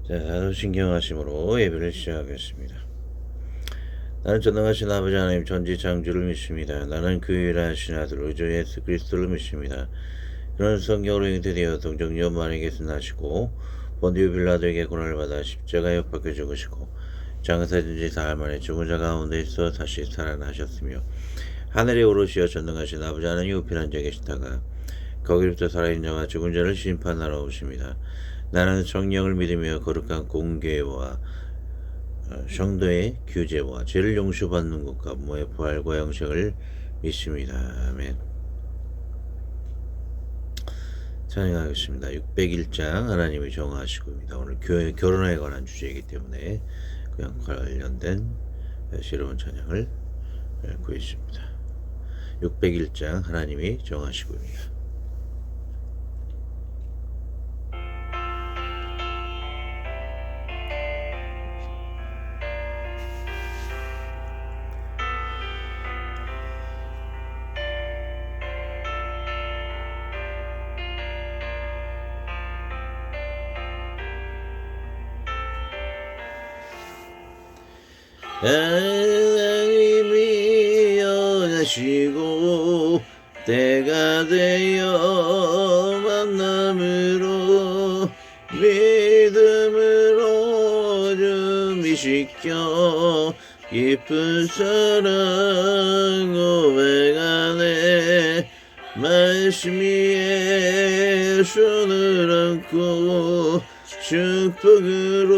자, 사도신경하심으로 예배를 시작하겠습니다. 나는 전능하신 아버지 하나님 전지창조를 믿습니다. 나는 그 유일하신 아들 우주 예수 그리스도를 믿습니다. 그는 성경으로 잉태되어 동정 연만에게 승하시고 본디오 빌라도에게 고난을 받아 십자가에 못 박혀 죽으시고 장사된 지 사흘 만에 죽은 자 가운데 있어 다시 살아나셨으며 하늘에 오르시어 전능하신 아버지 하나님 우편 앉아 계시다가 거기로부터 살아있는 자와 죽은 자를 심판하러 오십니다. 나는 성령을 믿으며 거룩한 공개와 성도의 규제와 죄를 용서받는 것과 부모의 부활과 영생을 믿습니다. 아멘. 찬양하겠습니다. 601장 하나님이 정하시고입니다. 오늘 결혼에 관한 주제이기 때문에 그냥 관련된 새로운 찬양을 구했습니다. 601장 하나님이 정하시고입니다. 하나님이 연하시고 때가 되어 만남으로 믿음으로 준비시켜 깊은 사랑 고백하네 말씀 위에 손을 얹고 축복으로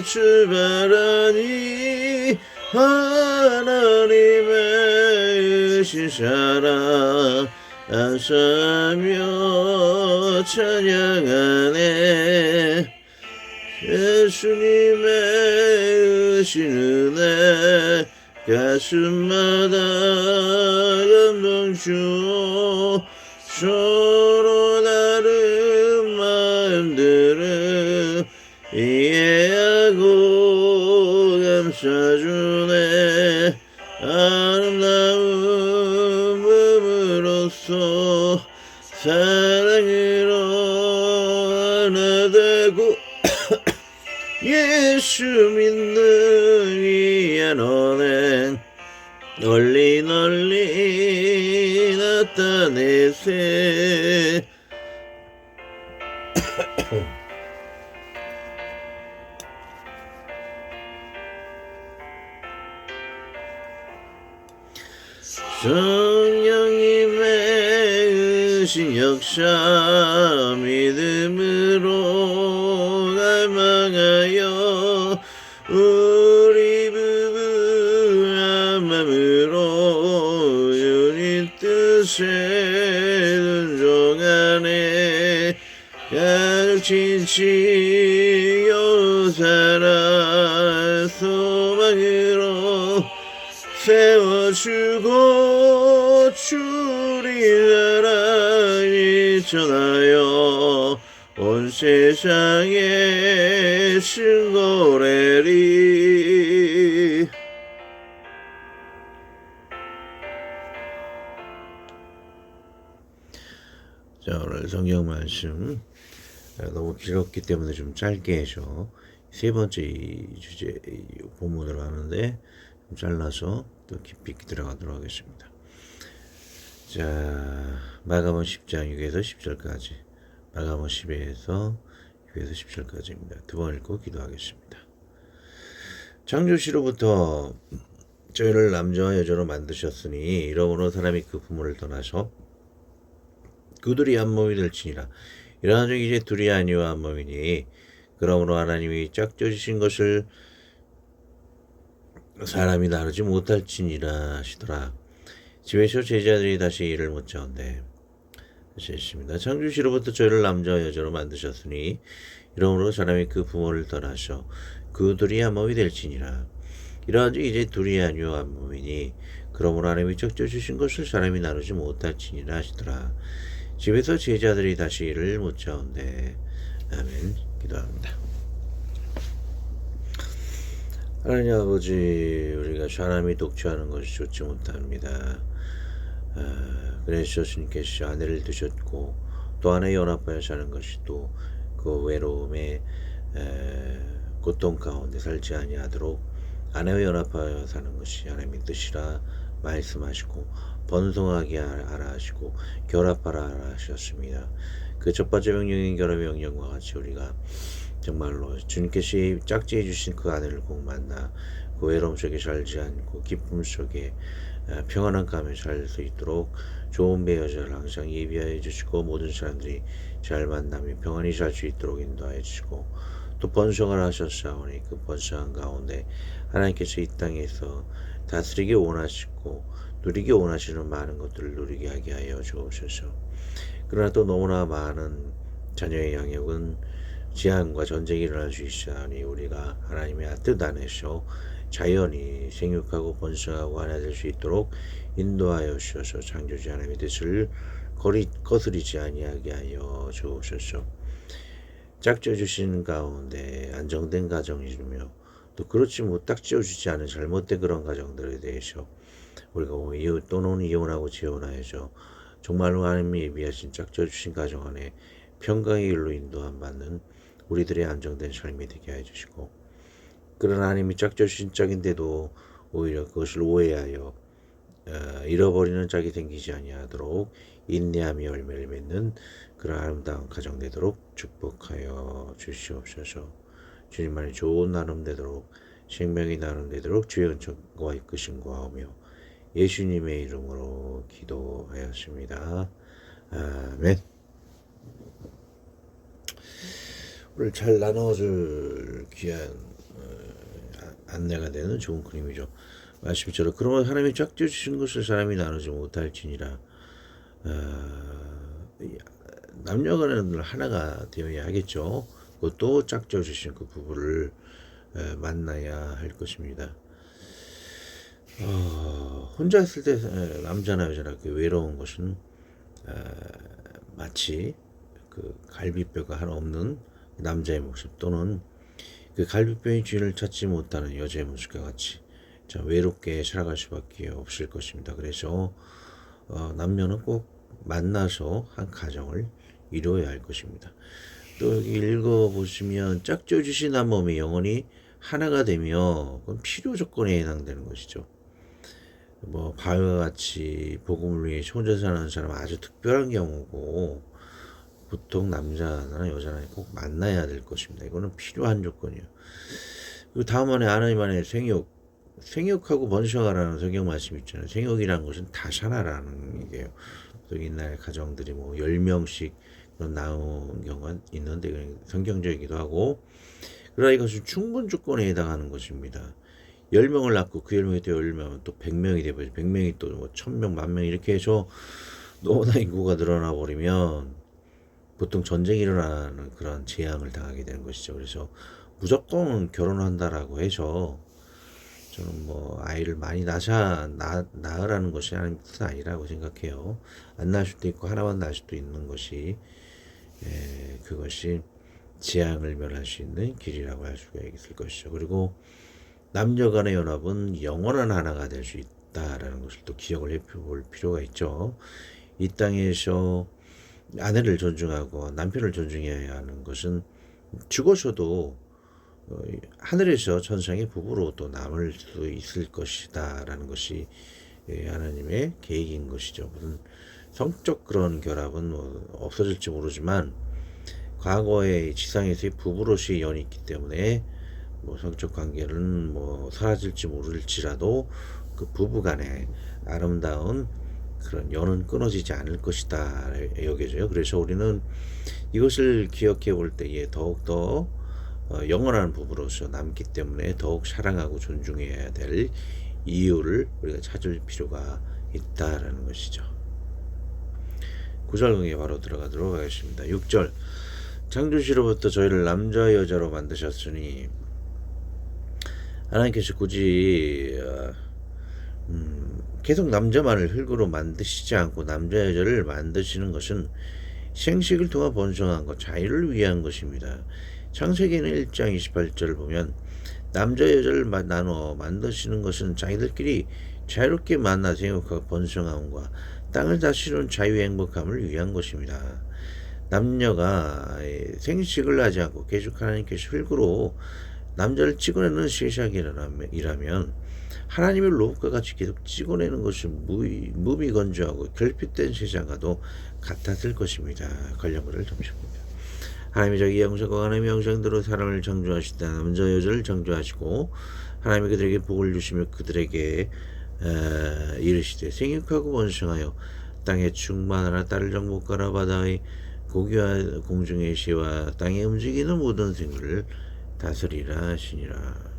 출발하니 하나님의 신사랑 안사며 찬양하네 예수님의 은혜 가슴마다 감동 주어 서로 다른 마음들을 이해하고 감싸주네 아름다운 몸으로서 사랑으로 하나 되고 예수 믿는 이 안원에 널리 나타내세 성령님의 의신 역사 믿음으로 갈망하여 우리 부부 한 맘으로 유닛 뜻에 순종하네 가족 친치 요사랑 소망으로 세워주고 주리 사랑이 전하여 온 세상에 신고래리 자 오늘 성경 말씀 너무 길었기 때문에 좀 짧게 해서 세 번째 주제 본문으로 하는데 좀 잘라서 또 깊이 들어가도록 하겠습니다. 자 마가복음 10장 6에서 10절까지 마가복음 10에서 6에서 10절까지입니다. 두 번 읽고 기도하겠습니다. 창조시로부터 저희를 남자와 여자로 만드셨으니 이러므로 사람이 그 부모를 떠나서 그들이 한 몸이 될지니라. 이러한 즉 이제 둘이 아니와 한 몸이니 그러므로 하나님이 짝져주신 것을 사람이 나누지 못할지니라 하시더라. 집에서 제자들이 다시 이를 묻자온대. 다시 했습니다. 창조시로부터 저희를 남자와 여자로 만드셨으니 이러므로 사람이 그 부모를 떠나서 그들이 한 몸이 될지니라. 이러한 즉 이제 둘이 아니요 한 몸이니 그러므로 하나님이 짝져주신 것을 사람이 나누지 못할지니라 하시더라. 집에서 제자들이 다시 이를 묻자온대. 아멘. 기도합니다. 하나님 아버지, 우리가 사람이 독처하는 것이 좋지 못합니다. 그래서 주님께서 아내를 두셨고 또 아내 연합하여 사는 것이 또 그 외로움에 고통 가운데 살지 아니하도록 아내와 연합하여 사는 것이 하나님의 뜻이라 말씀하시고 번성하게 하라 하시고 결합하라 하라 하셨습니다. 그 첫 번째 명령인 결합의 명령과 같이 우리가 정말로 주님께서 짝지어 주신 그 아내를 꼭 만나 그 외로움 속에 살지 않고 기쁨 속에 평안한 감에 살 수 있도록 좋은 배여자를 항상 예비하여 주시고 모든 사람들이 잘 만나며 평안히 살 수 있도록 인도하여 주시고 또 번성을 하셨사오니 그 번성한 가운데 하나님께서 이 땅에서 다스리기 원하시고 누리기 원하시는 많은 것들을 누리게 하게 하여 주옵소서. 그러나 또 너무나 많은 자녀의 영역은 재앙과 전쟁이 일어날 수 있사오니 우리가 하나님의 뜻 안에서 자연히 생육하고 번성하고 하나 될 수 있도록 인도하여 주셔서 창조주 하나님의 뜻을 거스리지 아니하게 하여 주옵소서. 짝져 주시는 가운데 안정된 가정이며 또 그렇지 짝져 주지 않은 잘못된 그런 가정들에 대해서 우리가 이웃 또는 이혼하고 재혼하여서 정말로 하나님이 예비하신 짝져 주신 가정 안에 평강의 일로 인도함 받는 우리들의 안정된 삶이 되게 해주시고 그러나 하나님이 짝져 주신 짝인데도 오히려 그것을 오해하여 잃어버리는 짝이 생기지 아니하도록 인내하며 열매를 맺는 그런 아름다운 가정 되도록 축복하여 주시옵소서. 주님만의 좋은 나눔 되도록 생명이 나눔 되도록 주의 은총과 이끄심 구하오며 예수님의 이름으로 기도하였습니다. 아멘. 오늘 잘 나눠줄 귀한 안내가 되는 좋은 그림이죠. 말씀처럼 그러면 하나님이 짝져 주신 것을 사람이 나누지 못할지니라. 남녀간은 하나가 되어야 하겠죠. 그것도 짝져 주신 그 부부를 만나야 할 것입니다. 혼자 있을 때 남자나 여자나 그 외로운 것은 마치 그 갈비뼈가 하나 없는 남자의 모습 또는 그 갈비뼈의 주인을 찾지 못하는 여자의 모습과 같이 외롭게 살아갈 수밖에 없을 것입니다. 그래서 남녀는 꼭 만나서 한 가정을 이루어야 할 것입니다. 또 여기 읽어보시면 짝져 주신 한 몸이 영원히 하나가 되며 그건 필요 조건에 해당되는 것이죠. 뭐 바위와 같이 복음을 위해 혼자 사는 사람은 아주 특별한 경우고 보통 남자나 여자나 꼭 만나야 될 것입니다. 이거는 필요한 조건이에요. 그리고 다음 안에 하나님 안에 생육하고 번성하라는 성경 말씀 있잖아요. 생육이라는 것은 다산하라는 얘기예요. 또 옛날 가정들이 뭐 10명씩 나온 경우가 있는데 성경적이기도 하고 그러나 이것은 충분 조건에 해당하는 것입니다. 10명을 낳고 그 10명이 또 10명은 또 100명이 되버리죠. 100명이 또 뭐 1000명, 10,000명 이렇게 해서 너무나 인구가 늘어나 버리면 보통 전쟁이 일어나는 그런 재앙을 당하게 되는 것이죠. 그래서 무조건 결혼한다라고 해서 저는 뭐 아이를 많이 낳으라는 것이 하나님 뜻은 아니라고 생각해요. 안 낳을 수도 있고 하나만 낳을 수도 있는 것이 그것이 재앙을 멸할 수 있는 길이라고 할 수가 있을 것이죠. 그리고 남녀 간의 연합은 영원한 하나가 될 수 있다라는 것을 또 기억을 해볼 필요가 있죠. 이 땅에서 아내를 존중하고 남편을 존중해야 하는 것은 죽어서도 하늘에서 천상의 부부로 또 남을 수 있을 것이다 라는 것이 하나님의 계획인 것이죠. 무슨 성적 그런 결합은 뭐 없어질지 모르지만 과거의 지상에서의 부부로서의 연이 있기 때문에 뭐 성적 관계는 뭐 사라질지 모를지라도 그 부부 간의 아름다운 그런 연은 끊어지지 않을 것이다 여겨져요. 그래서 우리는 이것을 기억해 볼 때에 더욱더 영원한 부부로서 남기 때문에 더욱 사랑하고 존중해야 될 이유를 우리가 찾을 필요가 있다라는 것이죠. 9절 강의에 바로 들어가도록 하겠습니다. 6절 창조시로부터 저희를 남자 여자로 만드셨으니 하나님께서 굳이 계속 남자만을 흙으로 만드시지 않고 남자 여자를 만드시는 것은 생식을 통한 번성한 것, 자유를 위한 것입니다. 창세기는 1장 28절을 보면 남자 여자를 나눠 만드시는 것은 자기들끼리 자유롭게 만나 생육하고 번성함과 땅을 다스리는 자유의 행복함을 위한 것입니다. 남녀가 생식을 하지 않고 계속 하나님께서 흙으로 남자를 찍어내는 세상이라면 하나님의 로봇과 같이 계속 찍어내는 것이 무미건조하고 결핍된 세상과도 같았을 것입니다. 관련구를 잠시봅니다. 하나님이 자기 영상과 하나님의 영상대로 사람을 창조하시다. 남자 여자를 창조하시고 하나님이 그들에게 복을 주시며 그들에게 이르시되 생육하고 번성하여 땅에 충만하라. 딸을 정복하라. 바다의 고기와 공중의 새와 땅에 움직이는 모든 생물을 다스리라 하시니라.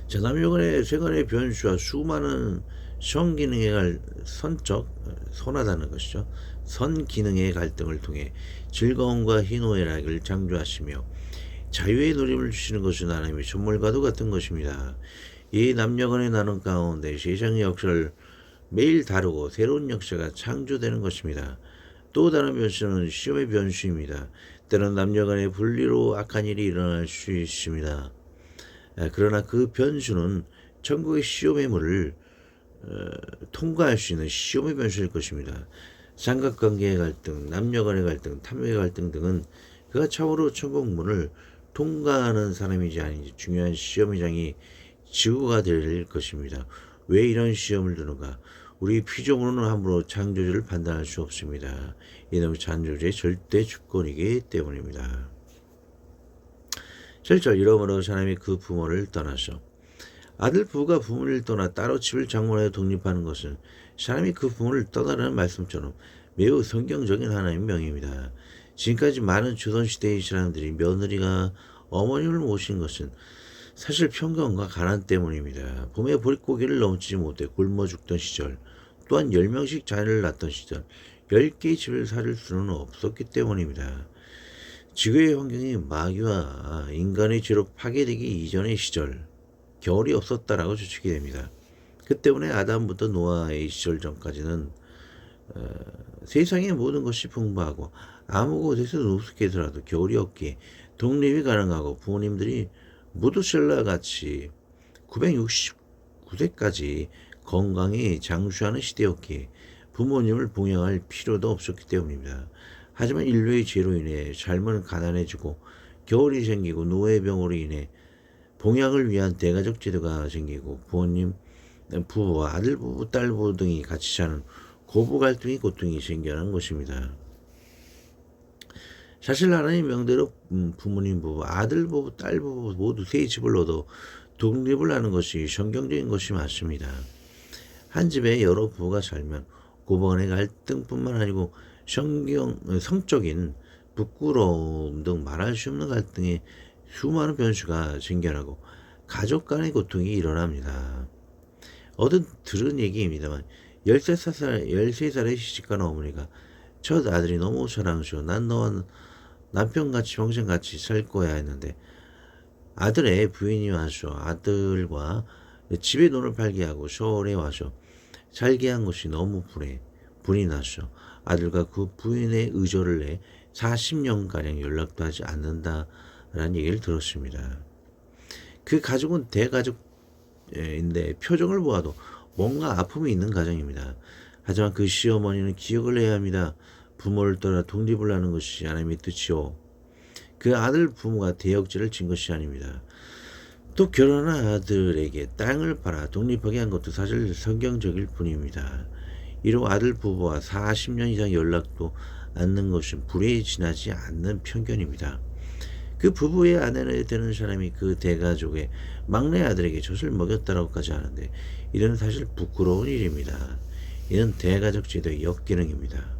자, 남녀간의 세간의 변수와 수많은 선기능의 선하다는 것이죠. 선기능의 갈등을 통해 즐거움과 희노애락을 창조하시며 자유의 누림을 주시는 것은 하나님의 선물과도 같은 것입니다. 이 남녀간의 나눔 가운데 세상의 역사를 매일 다루고 새로운 역사가 창조되는 것입니다. 또 다른 변수는 시험의 변수입니다. 때로는 남녀간의 분리로 악한 일이 일어날 수 있습니다. 그러나 그 변수는 천국의 시험의 물을 통과할 수 있는 시험의 변수일 것입니다. 삼각관계의 갈등, 남녀간의 갈등, 탐욕의 갈등 등은 그가 참으로 천국 문을 통과하는 사람이지 아닌지 중요한 시험장이 지구가 될 것입니다. 왜 이런 시험을 두는가? 우리 피조물로는 함부로 창조주를 판단할 수 없습니다. 이는 창조주의 절대 주권이기 때문입니다. 7절 이러므로 사람이 그 부모를 떠나서 아들 부부가 부모를 떠나 따로 집을 장만하여 독립하는 것은 사람이 그 부모를 떠나라는 말씀처럼 매우 성경적인 하나님의 명입니다. 지금까지 많은 조선시대의 사람들이 며느리가 어머님을 모신 것은 사실 편견과 가난 때문입니다. 봄에 보릿고개를 넘지 못해 굶어 죽던 시절, 또한 10명씩 자녀를 낳던 시절, 10개의 집을 살 수는 없었기 때문입니다. 지구의 환경이 마귀와 인간의 죄로 파괴되기 이전의 시절, 겨울이 없었다라고 추측이 됩니다. 그 때문에 아담부터 노아의 시절 전까지는 세상의 모든 것이 풍부하고 아무 곳에서 노숙해서라도 겨울이 없기에 독립이 가능하고 부모님들이 모두 셀라같이 969세까지 건강히 장수하는 시대였기에 부모님을 봉양할 필요도 없었기 때문입니다. 하지만 인류의 죄로 인해 삶은 가난해지고 겨울이 생기고 노예병으로 인해 봉양을 위한 대가족 제도가 생기고 부모님, 부부와 아들 부부, 딸 부부 등이 같이 사는 고부 갈등이 고통이 생겨난 것입니다. 사실 하나님 명대로 부모님 부부, 아들 부부, 딸 부부 모두 세 집을 얻어 독립을 하는 것이 성경적인 것이 맞습니다. 한 집에 여러 부부가 살면 고부 간의 갈등뿐만 아니고 성적인 부끄러움 등 말할 수 없는 갈등에 수많은 변수가 생겨나고 가족 간의 고통이 일어납니다. 어떤 들은 얘기입니다만 13살의 시집간 어머니가 첫 아들이 너무 사랑스러워 난 너와 남편같이 평생같이 살 거야 했는데 아들의 부인이 와서 아들과 집에 돈을 팔게 하고 서울에 와서 살게 한 것이 너무 불이 나서 아들과 그 부인의 의절을 내 40년가량 연락도 하지 않는다라는 얘기를 들었습니다. 그 가족은 대가족인데 표정을 보아도 뭔가 아픔이 있는 가정입니다. 하지만 그 시어머니는 기억을 해야 합니다. 부모를 떠나 독립을 하는 것이 하나님의 뜻이요. 그 아들 부모가 대역죄를 진 것이 아닙니다. 또 결혼한 아들에게 땅을 팔아 독립하게 한 것도 사실 성경적일 뿐입니다. 이로 아들 부부와 40년 이상 연락도 않는 것은 불에 지나지 않는 편견입니다. 그 부부의 아내는 되는 사람이 그 대가족의 막내 아들에게 젖을 먹였다고까지 하는데 이는 사실 부끄러운 일입니다. 이는 대가족 제도의 역기능입니다.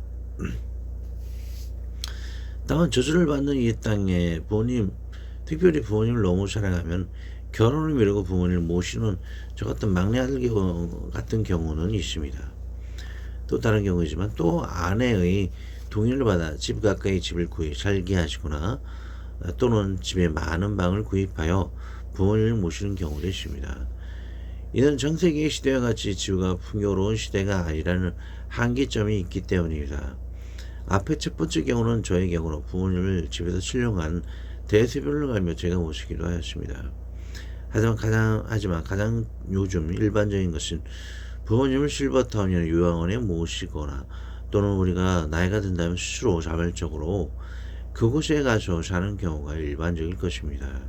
다만 저주를 받는 이 땅에 특별히 부모님을 너무 사랑하면 결혼을 미루고 부모님을 모시는 저 같은 막내 아들 같은 경우는 있습니다. 또 다른 경우이지만 또 아내의 동의를 받아 집 가까이 집을 살게 하시거나 또는 집에 많은 방을 구입하여 부모님을 모시는 경우도 있습니다. 이는 전세기의 시대와 같이 지구가 풍요로운 시대가 아니라는 한계점이 있기 때문입니다. 앞에 첫 번째 경우는 저의 경우로 부모님을 집에서 신령한 대세변을 가며 제가 모시기도 하였습니다. 하지만 가장 요즘 일반적인 것은 부모님을 실버타운이나 요양원에 모시거나 또는 우리가 나이가 든다면 스스로 자발적으로 그곳에 가서 사는 경우가 일반적일 것입니다.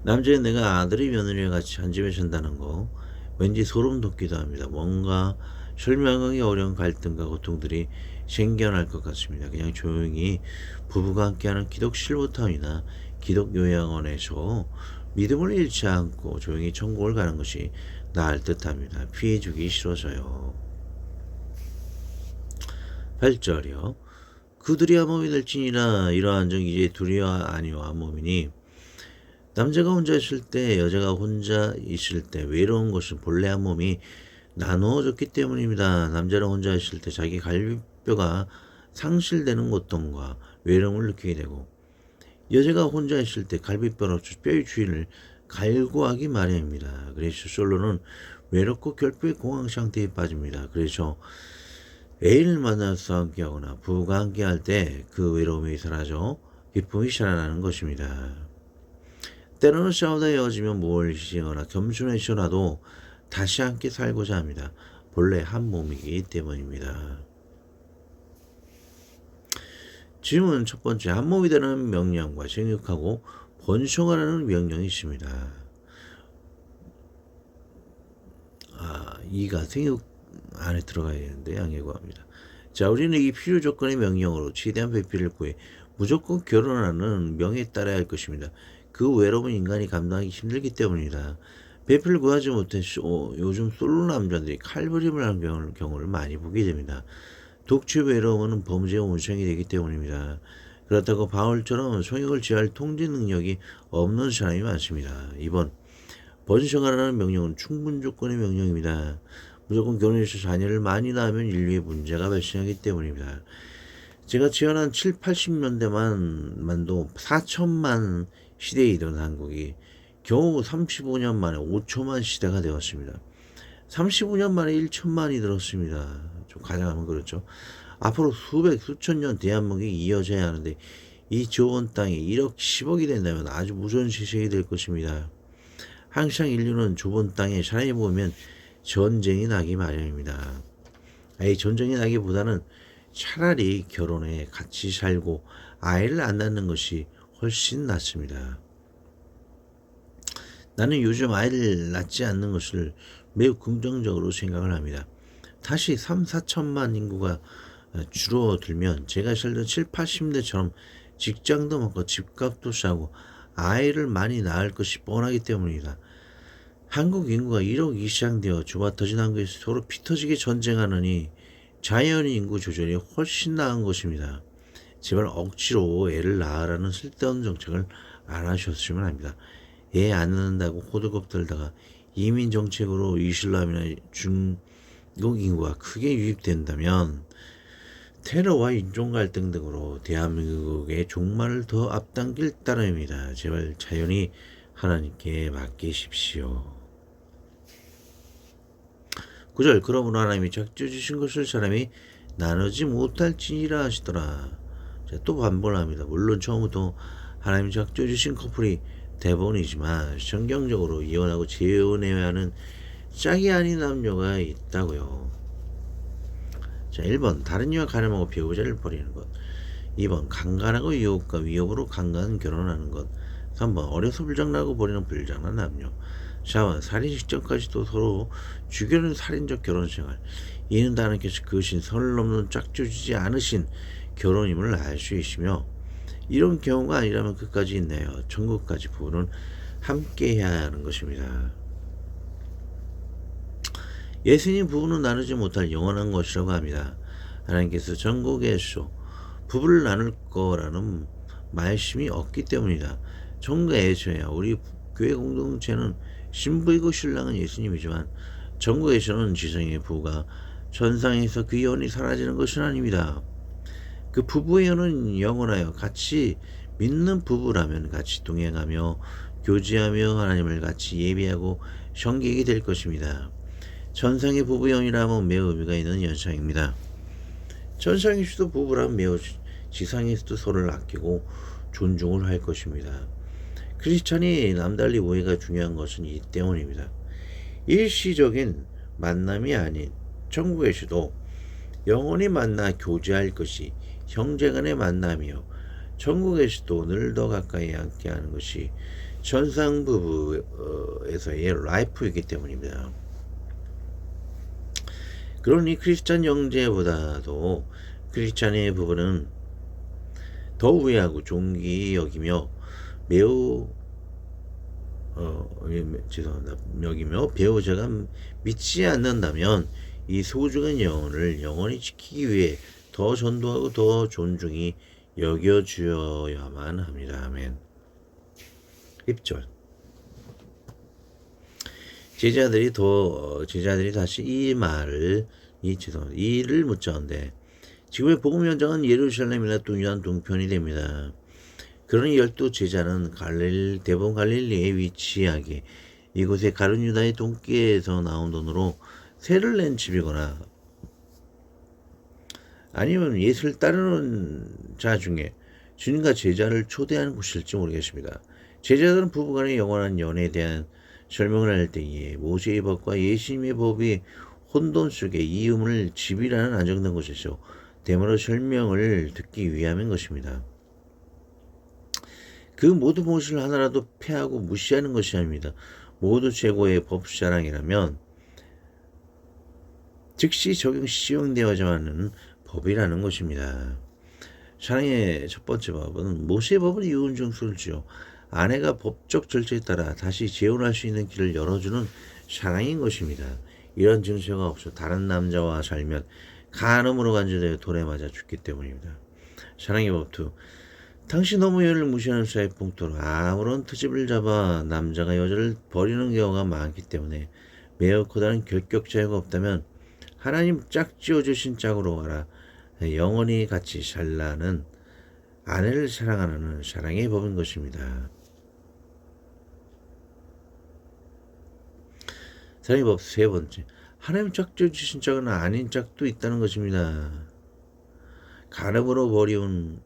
남자의 내가 아들이 며느리와 같이 한 집에 산다는 거 왠지 소름 돋기도 합니다. 뭔가 설명하기 어려운 갈등과 고통들이 생겨날 것 같습니다. 그냥 조용히 부부가 함께하는 기독 실버타운이나 기독 요양원에서 믿음을 잃지 않고 조용히 천국을 가는 것이 나을 듯합니다. 피해주기 싫어서요. 8절이요. 그들이 한 몸이 될지니라. 이러한 적 이제 둘이와 아니와 한 몸이니 남자가 혼자 있을 때 여자가 혼자 있을 때 외로운 것은 본래 한 몸이 나누어졌기 때문입니다. 남자는 혼자 있을 때 자기 갈비뼈가 상실되는 고통과 외로움을 느끼게 되고 여자가 혼자 있을 때 갈비뼈로서 뼈의 주인을 갈구하기 마련입니다. 그래서 솔로는 외롭고 결핍의 공황 상태에 빠집니다. 그래서 애인을 만나서 함께하거나 부부가 함께할 때 그 외로움이 사라져 기쁨이 살아나는 것입니다. 때로는 싸우다 헤어지면 뭘 희생하거나 겸손해서라도 다시 함께 살고자 합니다. 본래 한 몸이기 때문입니다. 질문 첫 번째, 한 몸이 되는 명령과 생육하고 번성하라는 명령이 있습니다. 이가 생육 안에 들어가야 되는데 양해 구합니다. 자, 우리는 이 필요 조건의 명령으로 최대한 배필을 구해 무조건 결혼하는 명에 따라야 할 것입니다. 그 외로움은 인간이 감당하기 힘들기 때문이다. 배필을 구하지 못해서 요즘 솔로 남자들이 칼부림을 하는 경우를 많이 보게 됩니다. 독취 외로움은 범죄의 온상이 되기 때문입니다. 그렇다고 바울처럼 성욕을 제어할 통제 능력이 없는 사람이 많습니다. 2번, 번성하라는 명령은 충분 조건의 명령입니다. 무조건 결혼해서 자녀를 많이 낳으면 인류에 문제가 발생하기 때문입니다. 제가 지원한 7, 80년대만도 4천만 시대이던 한국이 겨우 35년 만에 5천만 시대가 되었습니다. 35년 만에 1천만이 들었습니다. 좀 가장하면 그렇죠. 앞으로 수천 년 대한민국이 이어져야 하는데 이 좋은 땅이 1억 10억이 된다면 아주 무서운 세상이 될 것입니다. 항상 인류는 좁은 땅에 사람이 보면 전쟁이 나기 마련입니다. 전쟁이 나기보다는 차라리 결혼해 같이 살고 아이를 안 낳는 것이 훨씬 낫습니다. 나는 요즘 아이를 낳지 않는 것을 매우 긍정적으로 생각을 합니다. 다시 3, 4천만 인구가 줄어들면 제가 살던 7, 80대처럼 직장도 많고 집값도 싸고 아이를 많이 낳을 것이 뻔하기 때문이다. 한국 인구가 1억 이상 되어 좁아터진 한국에서 서로 피터지게 전쟁하느니 자연 인구 조절이 훨씬 나은 것입니다. 제발 억지로 애를 낳으라는 쓸데없는 정책을 안 하셨으면 합니다. 애 안 낳는다고 호들갑 떨다가 이민 정책으로 이슬람이나 중국 인구가 크게 유입된다면 테러와 인종 갈등 등으로 대한민국의 종말을 더 앞당길 따름입니다. 제발 자연히 하나님께 맡기십시오. 9절, 그러므로 하나님이 작정 주신 것을 사람이 나누지 못할지니라 하시더라. 자, 또 반복을 합니다. 물론 처음부터 하나님이 작정 주신 커플이 대부분이지만 성경적으로 이혼하고 재혼해야 하는 짝이 아닌 남녀가 있다고요. 자, 1번 다른 이와 가늠하고 배우자를 버리는 것. 2번 강간하고 유혹과 위협으로 강간 결혼하는 것. 3번 어려서 불장난하고 버리는 불장난 남녀. 4번 살인 직전까지도 서로 죽여는 살인적 결혼생활. 이는 하나님께서 그것이 선을 넘는 짝주지 않으신 결혼임을 알 수 있으며 이런 경우가 아니라면 끝까지 있네요. 천국까지 부부는 함께 해야 하는 것입니다. 예수님 부부는 나누지 못할 영원한 것이라고 합니다. 하나님께서 천국에서 부부를 나눌 거라는 말씀이 없기 때문이다. 천국에서야 우리 교회 공동체는 신부이고 신랑은 예수님이지만 천국에서는 지성의 부부가 천상에서 그 영혼이 사라지는 것은 아닙니다. 그 부부의 영혼은 영원하여 같이 믿는 부부라면 같이 동행하며 교제하며 하나님을 같이 예배하고 섬기게 될 것입니다. 천상의 부부 영이라면 매우 의미가 있는 현상입니다. 천상에서도 부부라면 매우 지상에서도 서로를 아끼고 존중을 할 것입니다. 크리스찬이 남달리 우애가 중요한 것은 이 때문입니다. 일시적인 만남이 아닌 천국에서도 영원히 만나 교제할 것이 형제간의 만남이요 천국에서도 늘 더 가까이 함께하는 것이 천상 부부에서의 라이프이기 때문입니다. 그러니 크리스찬 형제보다도 크리스찬의 부부는 더 우애하고 존귀히 여기며 매우 죄송합니다. 여기며 배우자가 믿지 않는다면 이 소중한 영혼을 영원히 지키기 위해 더 전도하고 더 존중히 여겨주어야만 합니다. 아멘. 10절 제자들이 다시 이를 묻자는데 지금의 복음 현장은 예루살렘이나 유단 동편이 됩니다. 그러니 12제자는 대부분 갈릴리에 위치하게 이곳에 가룟 유다의 동께에서 나온 돈으로 세를 낸 집이거나 아니면 예수를 따르는 자 중에 주님과 제자를 초대하는 곳일지 모르겠습니다. 제자들은 부부간의 영원한 연애에 대한 설명을 할 때에 모세의 법과 예수님의 법이 혼돈 속에 이음을 집이라는 안정된 곳에서 대모로 설명을 듣기 위함인 것입니다. 그 모든 것을 하나라도 패하고 무시하는 것이 아닙니다. 모두 최고의 법사랑이라면 즉시 시행되어야만 하는 법이라는 것입니다. 사랑의 첫 번째 법은 모세의 법은 이혼 증서를 지어 아내가 법적 절차에 따라 다시 재혼할 수 있는 길을 열어주는 사랑인 것입니다. 이런 증서가 없어 다른 남자와 살면 간음으로 간주되어 돌에 맞아 죽기 때문입니다. 사랑의 법 2. 당시 너무 여를 무시하는 사회 풍토로 아무런 트집을 잡아 남자가 여자를 버리는 경우가 많기 때문에 매우 커다란 결격 자유가 없다면 하나님 짝지어 주신 짝으로 와라. 영원히 같이 살라는 아내를 사랑하는 사랑의 법인 것입니다. 사랑의 법 세 번째. 하나님 짝지어 주신 짝은 아닌 짝도 있다는 것입니다. 간음으로 버리움,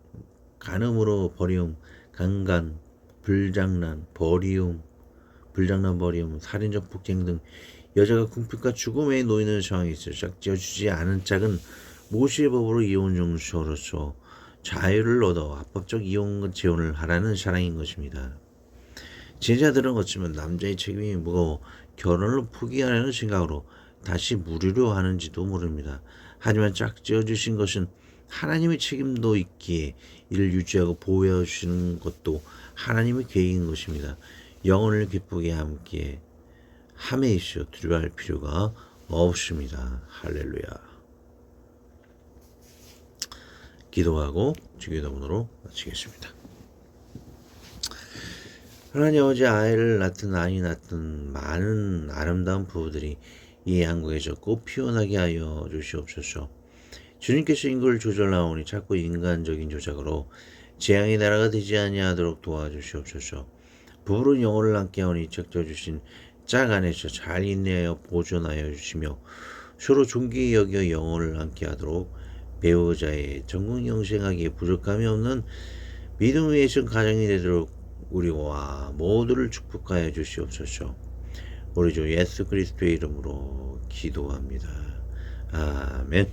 강간, 불장난, 버리움, 살인적 폭행 등 여자가 궁핍과 죽음에 놓이는 상황에 있어 짝지어주지 않은 짝은 모세의 법으로 이혼 증서로서 자유를 얻어 합법적 재혼을 하라는 사랑인 것입니다. 제자들은 어쩌면 남자의 책임이 무거워 결혼을 포기하려는 생각으로 다시 무리려 하는지도 모릅니다. 하지만 짝지어 주신 것은 하나님의 책임도 있기에 이를 유지하고 보호해 주시는 것도 하나님의 계획인 것입니다. 영혼을 기쁘게 함에 있어 두려워할 필요가 없습니다. 할렐루야. 기도하고 주기도문으로 마치겠습니다. 하나님 아버지, 아이 낳던 많은 아름다운 부부들이 이 한국에서 꼭 피어나게 하여 주시옵소서. 주님께서 인구를 조절하오니 자꾸 인간적인 조작으로 재앙의 나라가 되지 아니하도록 도와주시옵소서. 부부로 영혼을 함께 하오니 짝져주신 짝 안에서 잘 인내하여 보존하여 주시며 서로 존귀히 여겨 영혼을 함께 하도록 배우자의 전국 영생하기에 부족함이 없는 믿음 위에 선 가정이 되도록 우리와 모두를 축복하여 주시옵소서. 우리 주 예수 그리스도의 이름으로 기도합니다. 아멘.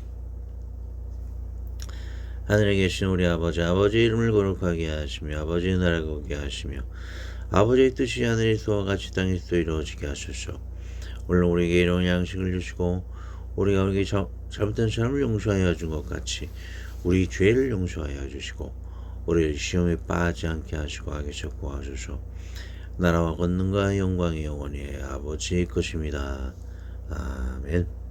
하늘에 계신 우리 아버지의 이름을 거룩하게 하시며 아버지의 나라가 오게 하시며 아버지의 뜻이 하늘에서와 같이 땅에서 이루어지게 하소서. 오늘 우리에게 이런 양식을 주시고 우리가 우리에게 잘못된 사람을 용서하여 준 것 같이 우리 죄를 용서하여 주시고 우리를 시험에 빠지지 않게 하시고 악에서 구하소서. 나라와 권능과 영광이 영원히 아버지의 것입니다. 아멘.